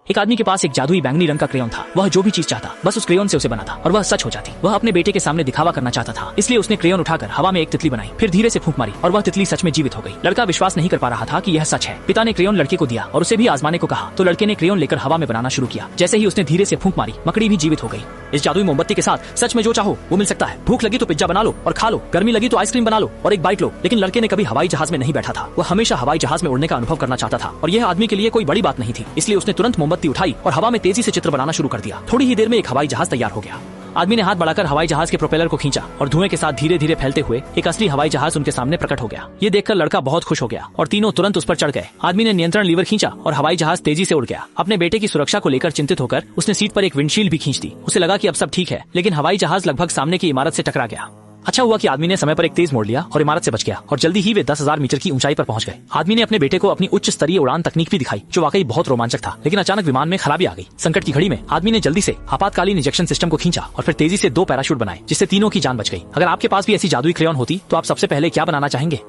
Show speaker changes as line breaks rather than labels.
एक आदमी के पास एक जादुई बैंगनी रंग का क्रेयॉन था। वह जो भी चीज चाहता बस उस क्रेयॉन से उसे बनाता और वह सच हो जाती। वह अपने बेटे के सामने दिखावा करना चाहता था, इसलिए उसने क्रेयॉन उठाकर हवा में एक तितली बनाई, फिर धीरे से फूंक मारी और वह तितली सच में जीवित हो गई। लड़का विश्वास नहीं कर पा रहा था कि यह सच है। पिता ने क्रेयॉन लड़के को दिया और उसे भी आजमाने को कहा, तो लड़के ने क्रेयॉन लेकर हवा में बनाना शुरू किया। जैसे ही उसने धीरे से फूंक मारी, मकड़ी भी जीवित हो गई। इस जादुई मोमबत्ती के साथ सच में जो चाहो वो मिल सकता है। भूख लगी तो पिज्जा बना लो और खा लो, गर्मी लगी तो आइसक्रीम बना लो और एक बाइट लो। लेकिन लड़के ने कभी हवाई जहाज में नहीं बैठा था। वह हमेशा हवाई जहाज में उड़ने का अनुभव करना चाहता था और यह आदमी के लिए कोई बड़ी बात नहीं थी। इसलिए उसने तुरंत मोमबत्ती उठाई और हवा में तेजी से चित्र बनाना शुरू कर दिया। थोड़ी ही देर में एक हवाई जहाज तैयार हो गया। आदमी ने हाथ बढ़ाकर हवाई जहाज के प्रोपेलर को खींचा और धुएं के साथ धीरे धीरे फैलते हुए एक असली हवाई जहाज उनके सामने प्रकट हो गया। ये देखकर लड़का बहुत खुश हो गया और तीनों तुरंत उस पर चढ़ गए। आदमी ने नियंत्रण लीवर खींचा और हवाई जहाज तेजी से उड़ गया। अपने बेटे की सुरक्षा को लेकर चिंतित होकर उसने सीट पर एक विंडशील्ड भी खींच दी। उसे लगा कि अब सब ठीक है, लेकिन हवाई जहाज लगभग सामने की इमारत से टकरा गया। अच्छा हुआ कि आदमी ने समय पर एक तेज मोड़ लिया और इमारत से बच गया और जल्दी ही वे 10,000 मीटर की ऊंचाई पर पहुंच गए। आदमी ने अपने बेटे को अपनी उच्च स्तरीय उड़ान तकनीक भी दिखाई, जो वाकई बहुत रोमांचक था। लेकिन अचानक विमान में खराबी आ गई। संकट की घड़ी में आदमी ने जल्दी से आपातकालीन इंजेक्शन सिस्टम को खींचा और फिर तेजी से 2 पैराशूट बनाए, जिससे तीनों की जान बच गई। अगर आपके पास भी ऐसी जादुई क्रेयॉन होती तो आप सबसे पहले क्या बनाना चाहेंगे?